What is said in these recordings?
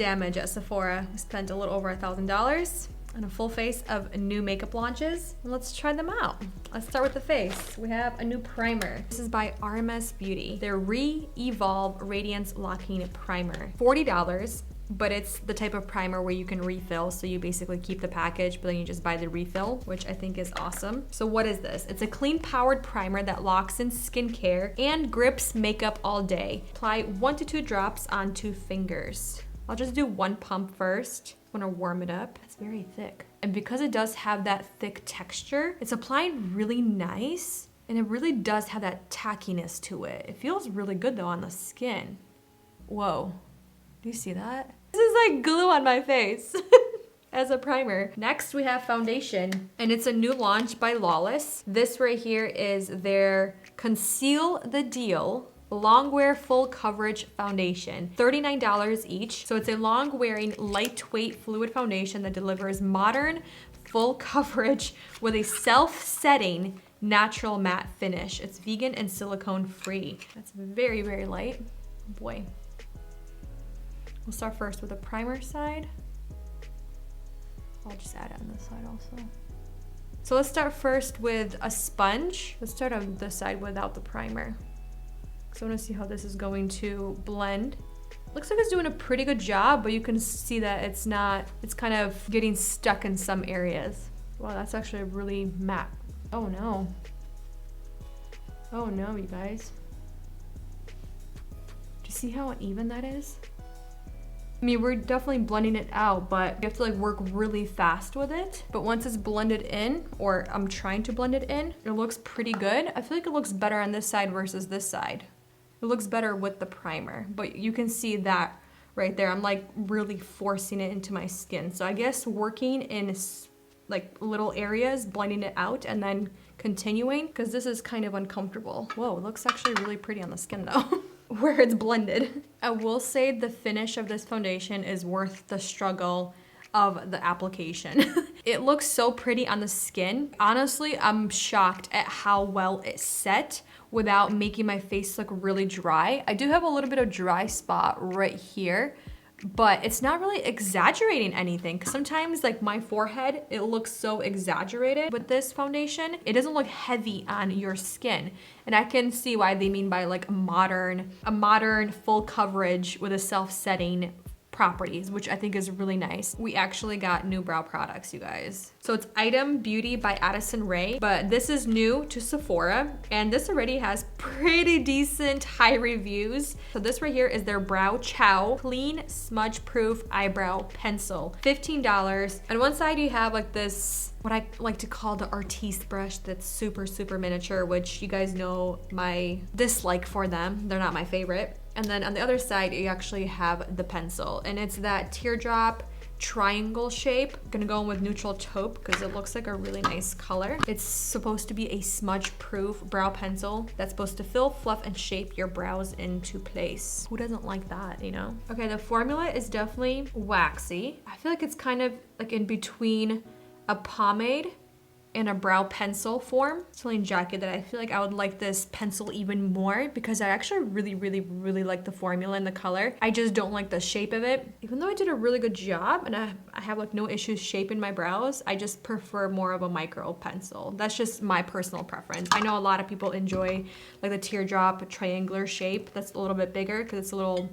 damage at Sephora. We spent a little over $1,000 on a full face of new makeup launches. Let's try them out. Let's start with the face. We have a new primer. This is by RMS Beauty. Their Re-Evolve Radiance Locking Primer. $40, but it's the type of primer where you can refill. So you basically keep the package, but then you just buy the refill, which I think is awesome. So what is this? It's a clean powered primer that locks in skincare and grips makeup all day. Apply 1 to 2 drops on 2 fingers. I'll just do 1 pump first. I want to warm it up. It's very thick. And because it does have that thick texture, it's applying really nice. And it really does have that tackiness to it. It feels really good though on the skin. Whoa, do you see that? This is like glue on my face as a primer. Next we have foundation, and it's a new launch by Lawless. This right here is their Conceal the Deal long wear full coverage foundation. $39 each. So it's a long wearing lightweight fluid foundation that delivers modern full coverage with a self-setting natural matte finish. It's vegan and silicone free. That's very, very light. Boy. We'll start first with the primer side. I'll just add it on this side also. So let's start first with a sponge. Let's start on this side without the primer. So I want to see how this is going to blend. Looks like it's doing a pretty good job, but you can see that it's kind of getting stuck in some areas. Wow, that's actually really matte. Oh no. Oh no, you guys. Do you see how uneven that is? I mean, we're definitely blending it out, but you have to like work really fast with it. But once it's blended in, or I'm trying to blend it in, it looks pretty good. I feel like it looks better on this side versus this side. It looks better with the primer, but you can see that right there. I'm like really forcing it into my skin. So I guess working in like little areas, blending it out and then continuing, because this is kind of uncomfortable. Whoa, it looks actually really pretty on the skin though. Where it's blended. I will say the finish of this foundation is worth the struggle of the application. It looks so pretty on the skin. Honestly, I'm shocked at how well it set without making my face look really dry. I do have a little bit of dry spot right here, but it's not really exaggerating anything. Cause sometimes like my forehead, it looks so exaggerated. With this foundation, it doesn't look heavy on your skin. And I can see why they mean by like a modern full coverage with a self-setting properties, which I think is really nice. We actually got new brow products, you guys. So it's Item Beauty by Addison Rae, but this is new to Sephora, and this already has pretty decent high reviews. So this right here is their Brow Chow Clean Smudge Proof Eyebrow Pencil. $15. On one side you have like this, what I like to call the artiste brush that's super, super miniature, which you guys know my dislike for them. They're not my favorite. And then on the other side, you actually have the pencil, and it's that teardrop triangle shape. I'm gonna go in with neutral taupe because it looks like a really nice color. It's supposed to be a smudge-proof brow pencil that's supposed to fill, fluff, and shape your brows into place. Who doesn't like that, you know? Okay, the formula is definitely waxy. I feel like it's kind of like in between a pomade in a brow pencil form. I was telling Jackie that I feel like I would like this pencil even more because I actually really like the formula and the color. I just don't like the shape of it. Even though I did a really good job and I have like no issues shaping my brows, I just prefer more of a micro pencil. That's just my personal preference. I know a lot of people enjoy like the teardrop triangular shape that's a little bit bigger because it's a little,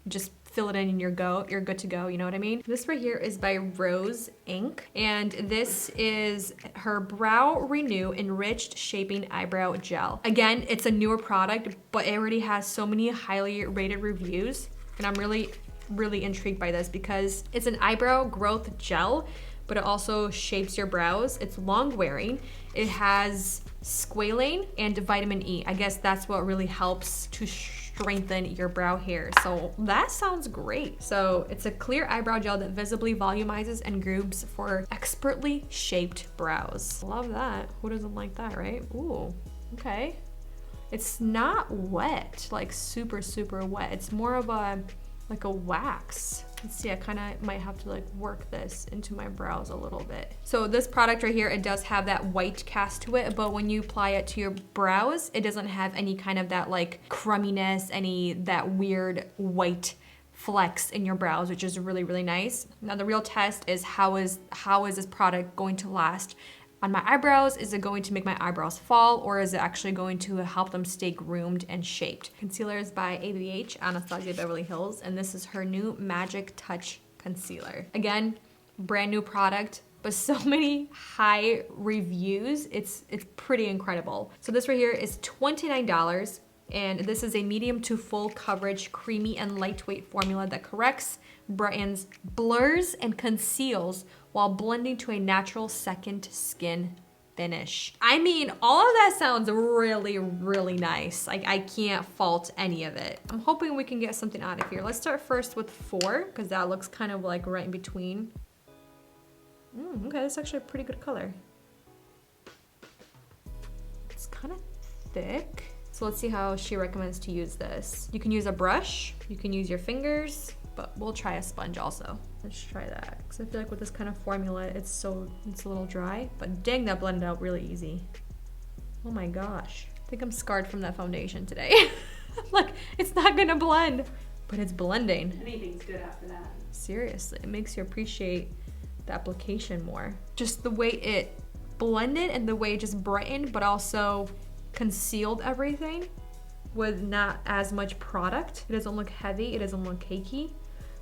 just fill it in and you're good to go, you know what I mean? This right here is by Rose Inc. And this is her Brow Renew Enriched Shaping Eyebrow Gel. Again, it's a newer product, but it already has so many highly rated reviews. And I'm really intrigued by this because it's an eyebrow growth gel, but it also shapes your brows. It's long wearing. It has squalane and vitamin E. I guess that's what really helps to strengthen your brow hair. So that sounds great. So it's a clear eyebrow gel that visibly volumizes and grooves for expertly shaped brows. Love that. Who doesn't like that, right? Ooh, okay. It's not wet, like super wet. It's more of a like a wax. Let's see, I kind of might have to like work this into my brows a little bit. So this product right here, it does have that white cast to it, but when you apply it to your brows, it doesn't have any kind of that like crumminess, that weird white flex in your brows, which is really, really nice. Now the real test is how is this product going to last on my eyebrows? Is it going to make my eyebrows fall, or is it actually going to help them stay groomed and shaped? Concealer is by ABH, Anastasia Beverly Hills, and this is her new Magic Touch Concealer. Again, brand new product, but so many high reviews. It's pretty incredible. So this right here is $29, and this is a medium to full coverage, creamy and lightweight formula that corrects, brightens, blurs, and conceals while blending to a natural second skin finish. I mean, all of that sounds really, really nice. Like, I can't fault any of it. I'm hoping we can get something out of here. Let's start first with 4, because that looks kind of like right in between. Okay, that's actually a pretty good color. It's kind of thick. So let's see how she recommends to use this. You can use a brush, you can use your fingers, but we'll try a sponge also. Let's try that, because I feel like with this kind of formula, it's a little dry, but dang, that blended out really easy. Oh my gosh. I think I'm scarred from that foundation today. Like, it's not gonna blend, but it's blending. Anything's good after that. Seriously, it makes you appreciate the application more. Just the way it blended and the way it just brightened, but also concealed everything with not as much product. It doesn't look heavy, it doesn't look cakey,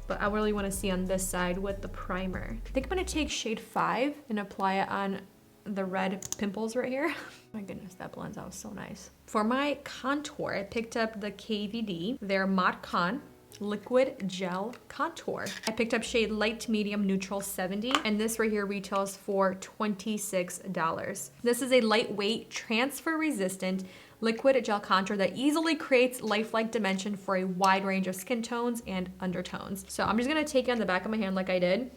but I really want to see on this side with the primer. I think I'm gonna take shade 5 and apply it on the red pimples right here. My goodness, that blends out so nice. For my contour, I picked up the KVD, their Mod Con Liquid Gel Contour. I picked up shade Light Medium Neutral 70, and this right here retails for $26. This is a lightweight, transfer resistant liquid gel contour that easily creates lifelike dimension for a wide range of skin tones and undertones. So I'm just gonna take it on the back of my hand like I did,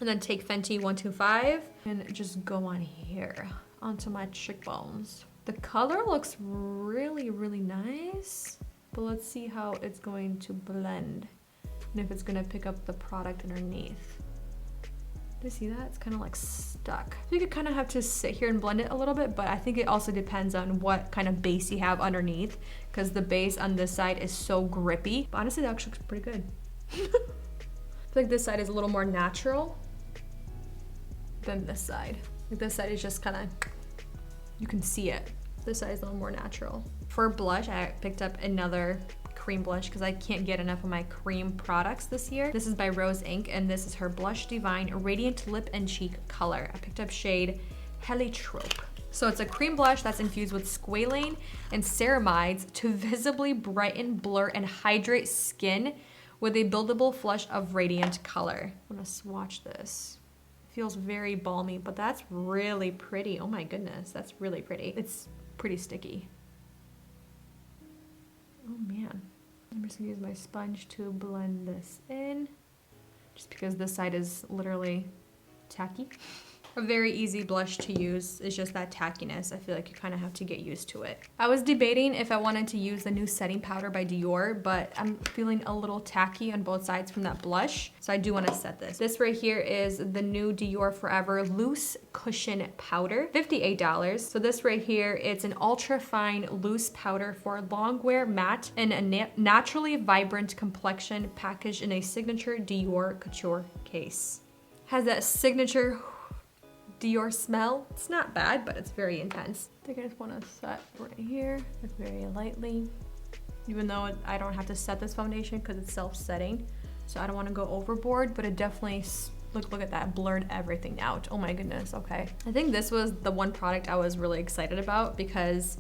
and then take Fenty 125 and just go on here onto my cheekbones. The color looks really, really nice. But let's see how it's going to blend and if it's gonna pick up the product underneath. Do you see that? It's kind of like stuck. So you could kind of have to sit here and blend it a little bit, but I think it also depends on what kind of base you have underneath, because the base on this side is so grippy. But honestly, that actually looks pretty good. I feel like this side is a little more natural than this side. Like this side is just kind of, you can see it. This side is a little more natural. For blush, I picked up another cream blush because I can't get enough of my cream products this year. This is by Rose Inc, and this is her Blush Divine Radiant Lip and Cheek color. I picked up shade Heliotrope. So it's a cream blush that's infused with squalane and ceramides to visibly brighten, blur, and hydrate skin with a buildable flush of radiant color. I'm gonna swatch this. It feels very balmy, but that's really pretty. Oh my goodness, that's really pretty. It's pretty sticky. Oh man. I'm just gonna use my sponge to blend this in, just because this side is literally tacky. A very easy blush to use. It's just that tackiness. I feel like you kind of have to get used to it. I was debating if I wanted to use the new setting powder by Dior, but I'm feeling a little tacky on both sides from that blush, so I do want to set this. This right here is the new Dior Forever Loose Cushion Powder, $58. So this right here, it's an ultra fine loose powder for long wear, matte, and a naturally vibrant complexion, packaged in a signature Dior couture case. Has that signature Dior smell. It's not bad, but it's very intense. I think I just want to set right here, like very lightly, even though I don't have to set this foundation because it's self-setting, so I don't want to go overboard, but it definitely, look at that, blurred everything out. Oh my goodness. Okay, I think this was the one product I was really excited about, because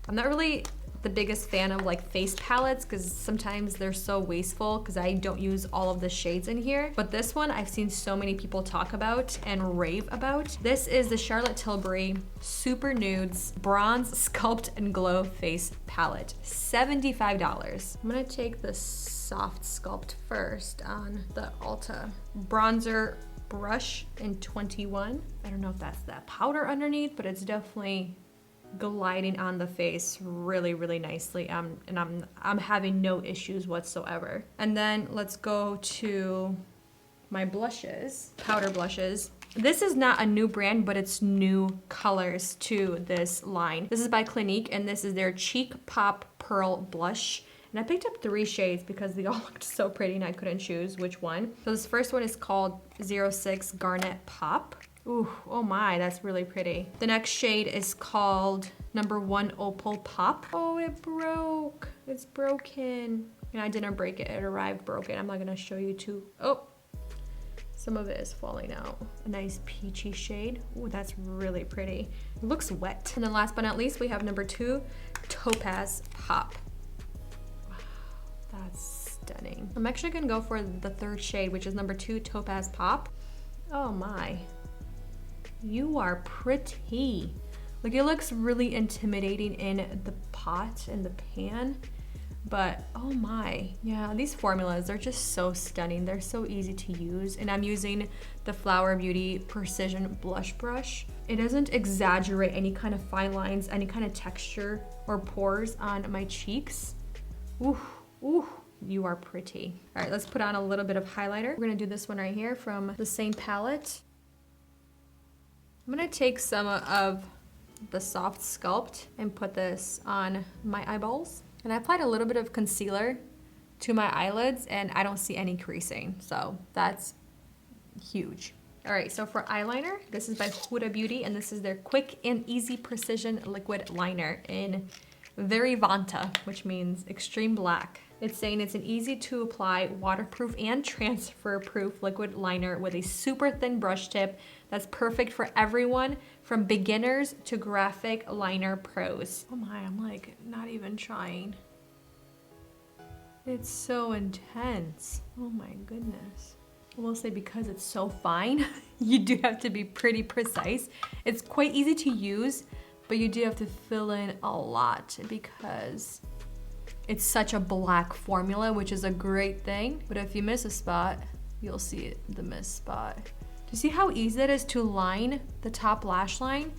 I'm not really the biggest fan of like face palettes, because sometimes they're so wasteful because I don't use all of the shades in here. But this one I've seen so many people talk about and rave about. This is the Charlotte Tilbury Super Nudes Bronze Sculpt and Glow Face Palette, $75. I'm gonna take the soft sculpt first on the Ulta bronzer brush in 21. I don't know if that's that powder underneath, but it's definitely gliding on the face really, really nicely. And I'm having no issues whatsoever. And then let's go to my blushes, powder blushes. This is not a new brand, but it's new colors to this line. This is by Clinique, and this is their Cheek Pop Pearl Blush. And I picked up 3 shades because they all looked so pretty and I couldn't choose which one. So this first one is called 06 Garnet Pop. Ooh, oh my, that's really pretty. The next shade is called number 1 Opal Pop. Oh, it broke. It's broken. And I didn't break it, it arrived broken. I'm not gonna show you too. Oh, some of it is falling out. A nice peachy shade. Ooh, that's really pretty. It looks wet. And then last but not least, we have number 2 Topaz Pop. Wow, that's stunning. I'm actually gonna go for the 3rd shade, which is number 2 Topaz Pop. Oh my. You are pretty. Like, it looks really intimidating in the pot, in the pan, but oh my. Yeah, these formulas, they're just so stunning. They're so easy to use. And I'm using the Flower Beauty Precision Blush Brush. It doesn't exaggerate any kind of fine lines, any kind of texture or pores on my cheeks. Ooh, ooh. You are pretty. All right, let's put on a little bit of highlighter. We're gonna do this one right here from the same palette. I'm gonna take some of the Soft Sculpt and put this on my eyeballs. And I applied a little bit of concealer to my eyelids and I don't see any creasing, so that's huge. All right, so for eyeliner, this is by Huda Beauty and this is their Quick and Easy Precision Liquid Liner in Very Vanta, which means extreme black. It's saying it's an easy to apply, waterproof and transfer proof liquid liner with a super thin brush tip that's perfect for everyone from beginners to graphic liner pros. Oh my, I'm like not even trying. It's so intense. Oh my goodness. I will say because it's so fine, you do have to be pretty precise. It's quite easy to use, but you do have to fill in a lot because it's such a black formula, which is a great thing. But if you miss a spot, you'll see the missed spot. Do you see how easy it is to line the top lash line?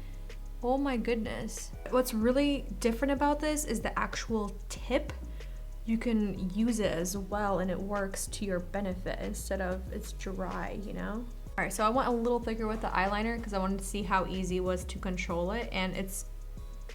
Oh my goodness. What's really different about this is the actual tip. You can use it as well and it works to your benefit instead of it's dry, you know? All right, so I went a little thicker with the eyeliner because I wanted to see how easy it was to control it, and it's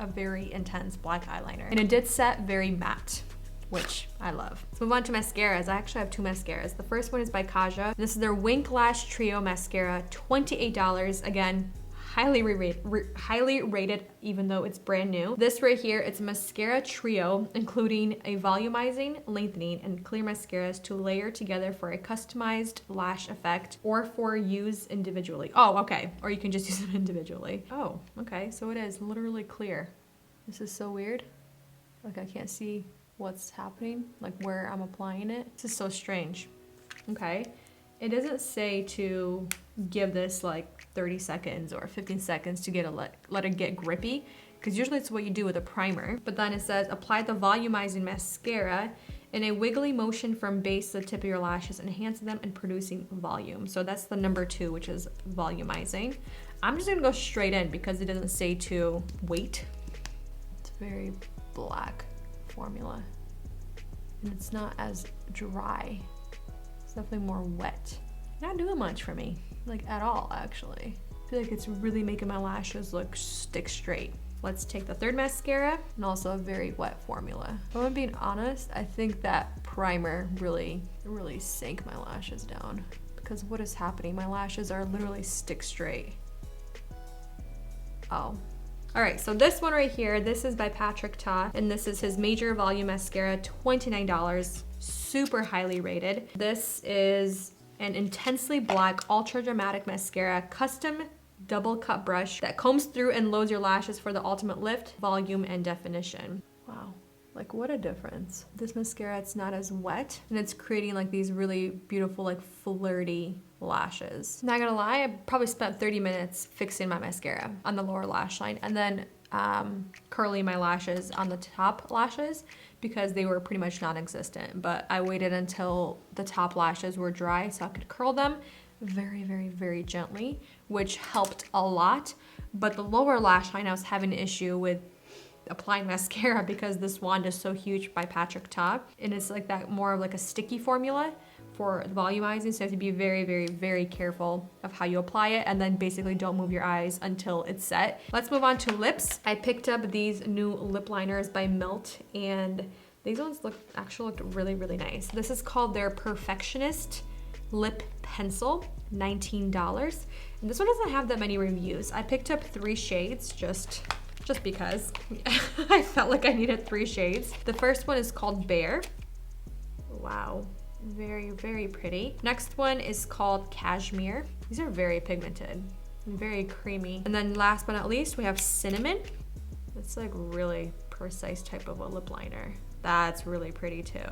a very intense black eyeliner. And it did set very matte, which I love. Let's move on to mascaras. I actually have 2 mascaras. The first one is by Kaja. This is their Wink Lash Trio Mascara, $28. Again, highly rated, even though it's brand new. This right here, it's a mascara trio, including a volumizing, lengthening, and clear mascaras to layer together for a customized lash effect or for use individually. Oh, okay. Or you can just use them individually. Oh, okay. So it is literally clear. This is so weird. Like I can't see what's happening, like where I'm applying it. This is so strange. Okay. It doesn't say to give this like 30 seconds or 15 seconds to get let it get grippy, because usually it's what you do with a primer. But then it says apply the volumizing mascara in a wiggly motion from base to the tip of your lashes, enhancing them and producing volume. So that's the number 2, which is volumizing. I'm just gonna go straight in because it doesn't say to wait. It's very black formula and it's not as dry. Definitely more wet. Not doing much for me, like at all actually. I feel like it's really making my lashes look stick straight. Let's take the 3rd mascara and also a very wet formula. If I'm being honest, I think that primer really sank my lashes down because what is happening? My lashes are literally stick straight. Oh. All right, so this one right here, this is by Patrick Ta, and this is his Major Volume Mascara, $29. Super highly rated. This is an intensely black, ultra dramatic mascara, custom double cut brush that combs through and loads your lashes for the ultimate lift, volume, and definition. Wow, like what a difference. This mascara, it's not as wet and it's creating like these really beautiful, like flirty lashes. Not gonna lie, I probably spent 30 minutes fixing my mascara on the lower lash line and then curling my lashes on the top lashes because they were pretty much non-existent. But I waited until the top lashes were dry so I could curl them very gently, which helped a lot. But the lower lash line, I was having an issue with applying mascara because this wand is so huge by Patrick Ta, and it's like that more of like a sticky formula for volumizing, so you have to be very careful of how you apply it, and then basically don't move your eyes until it's set. Let's move on to lips. I picked up these new lip liners by Melt, and These ones actually looked really, really nice. This is called their Perfectionist Lip Pencil, $19. And this one doesn't have that many reviews. I picked up 3 shades just because I felt like I needed 3 shades. The first one is called Bear. Wow, very, very pretty. Next one is called Cashmere. These are very pigmented and very creamy. And then last but not least, we have Cinnamon. It's like really precise type of a lip liner. That's really pretty too.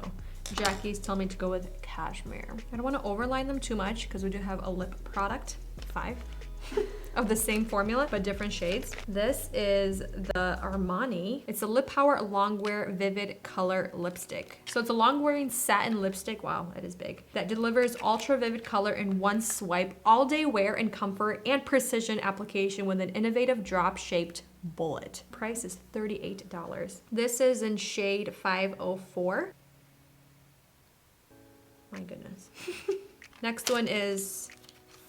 Jackie's telling me to go with Cashmere. I don't want to overline them too much because we do have a lip product, 5 of the same formula, but different shades. This is the Armani. It's a Lip Power Longwear Vivid Color Lipstick. So it's a long-wearing satin lipstick, wow, it is big, that delivers ultra vivid color in one swipe, all-day wear and comfort and precision application with an innovative drop-shaped bullet. Price is $38. This is in shade 504. My goodness. Next one is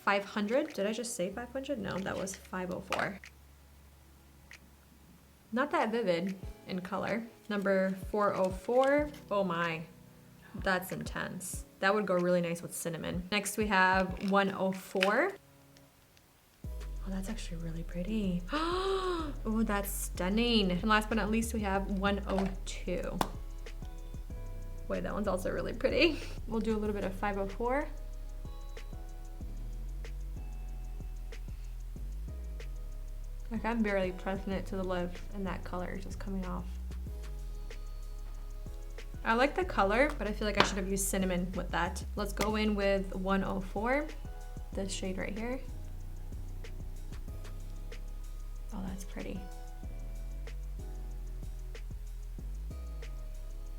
500. Did I just say 500? No, that was 504. Not that vivid in color. Number 404. Oh my, that's intense. That would go really nice with cinnamon. Next we have 104. Oh, that's actually really pretty. Oh, that's stunning. And last but not least, we have 102. Wait, that one's also really pretty. We'll do a little bit of 504. Like I'm barely pressing it to the lip and that color is just coming off. I like the color, but I feel like I should have used cinnamon with that. Let's go in with 104, this shade right here. Oh, that's pretty.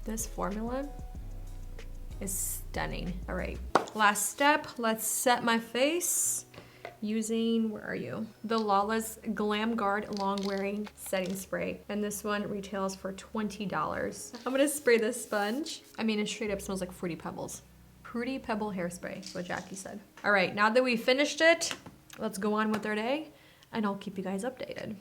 This formula is stunning. All right, last step, let's set my face using, where are you? The Lawless Glam Guard Long Wearing Setting Spray. And this one retails for $20. I'm gonna spray this sponge. I mean, it straight up smells like Fruity Pebbles. Fruity Pebble hairspray, is what Jackie said. All right, now that we finished it, let's go on with our day and I'll keep you guys updated.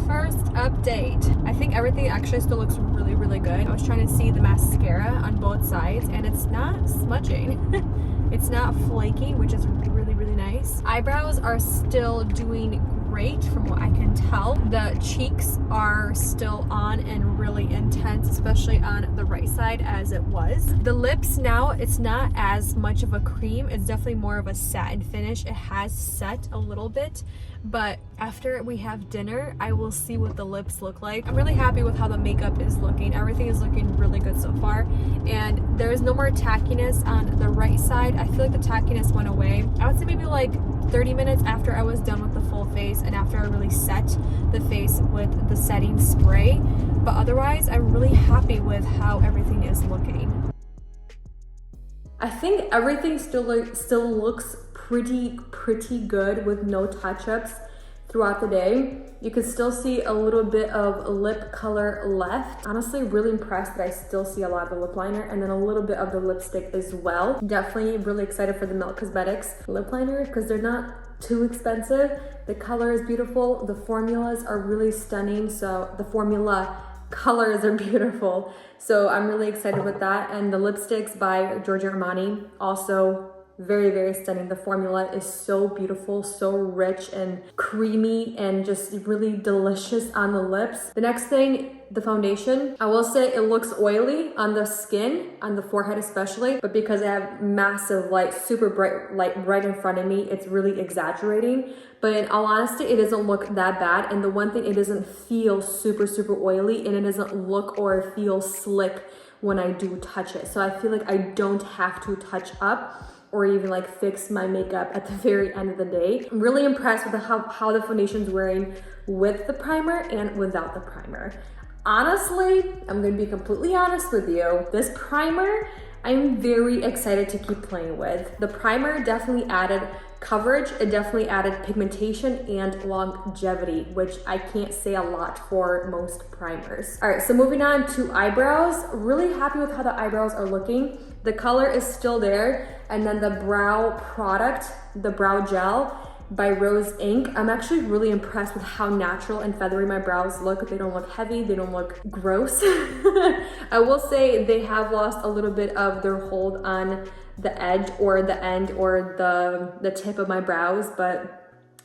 First update. I think everything actually still looks really, really good. I was trying to see the mascara on both sides and it's not smudging. It's not flaking, which is really, really nice. Eyebrows are still doing great from what I can tell. The cheeks are still on and really intense, especially on the right side as it was. The lips now, it's not as much of a cream. It's definitely more of a satin finish. It has set a little bit, but after we have dinner, I will see what the lips look like. I'm really happy with how the makeup is looking. Everything is looking really good so far. And there is no more tackiness on the right side. I feel like the tackiness went away. I would say maybe like 30 minutes after I was done with the full face and after I really set the face with the setting spray. But otherwise, I'm really happy with how everything is looking. I think everything still looks pretty good with no touch-ups throughout the day. You can still see a little bit of lip color left. Honestly, really impressed that I still see a lot of the lip liner and then a little bit of the lipstick as well. Definitely really excited for the Milk Cosmetics lip liner because they're not too expensive. The color is beautiful. The formulas are really stunning. So the formula colors are beautiful. So I'm really excited with that. And the lipsticks by Giorgio Armani also very stunning. The formula is so beautiful, so rich and creamy and just really delicious on the lips. The next thing, the foundation. I will say it looks oily on the skin, on the forehead especially, but because I have massive light, super bright light right in front of me, it's really exaggerating. But in all honesty, it doesn't look that bad. And the one thing, it doesn't feel super oily and it doesn't look or feel slick when I do touch it. So I feel like I don't have to touch up or even like fix my makeup at the very end of the day. I'm really impressed with how the foundation's wearing with the primer and without the primer. Honestly, I'm gonna be completely honest with you. This primer, I'm very excited to keep playing with. The primer definitely added coverage, it definitely added pigmentation and longevity, which I can't say a lot for most primers. All right, so moving on to eyebrows. Really happy with how the eyebrows are looking. The color is still there, and then the brow product, the brow gel, by Rose Inc. I'm actually really impressed with how natural and feathery my brows look. They don't look heavy, they don't look gross. I will say they have lost a little bit of their hold on the edge or the end or the tip of my brows, but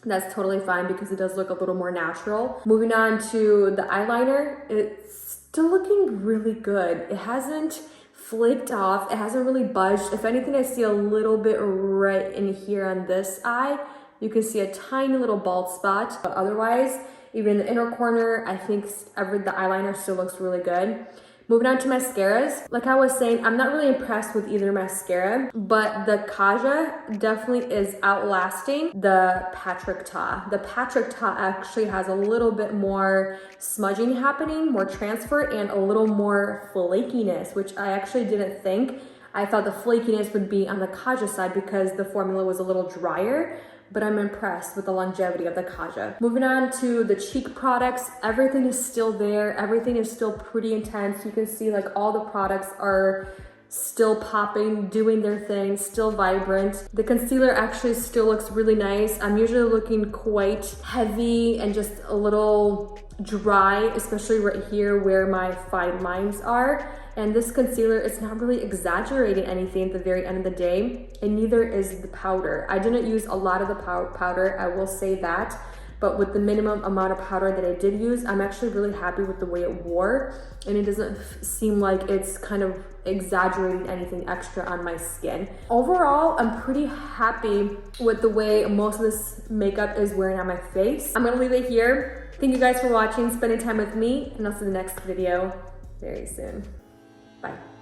that's totally fine because it does look a little more natural. Moving on to the eyeliner, it's still looking really good. It hasn't flaked off, it hasn't really budged. If anything, I see a little bit right in here on this eye. You can see a tiny little bald spot, but otherwise, even in the inner corner, I think the eyeliner still looks really good. Moving on to mascaras. Like I was saying, I'm not really impressed with either mascara, but the Kaja definitely is outlasting the Patrick Ta. The Patrick Ta actually has a little bit more smudging happening, more transfer, and a little more flakiness, which I actually didn't think. I thought the flakiness would be on the Kaja side because the formula was a little drier, but I'm impressed with the longevity of the Kaja. Moving on to the cheek products, everything is still there. Everything is still pretty intense. You can see like all the products are still popping, doing their thing, still vibrant. The concealer actually still looks really nice. I'm usually looking quite heavy and just a little dry, especially right here where my fine lines are. And this concealer is not really exaggerating anything at the very end of the day, and neither is the powder. I didn't use a lot of the powder, I will say that, but with the minimum amount of powder that I did use, I'm actually really happy with the way it wore, and it doesn't seem like it's kind of exaggerating anything extra on my skin. Overall, I'm pretty happy with the way most of this makeup is wearing on my face. I'm gonna leave it here. Thank you guys for watching, spending time with me, and I'll see you in the next video very soon. Bye.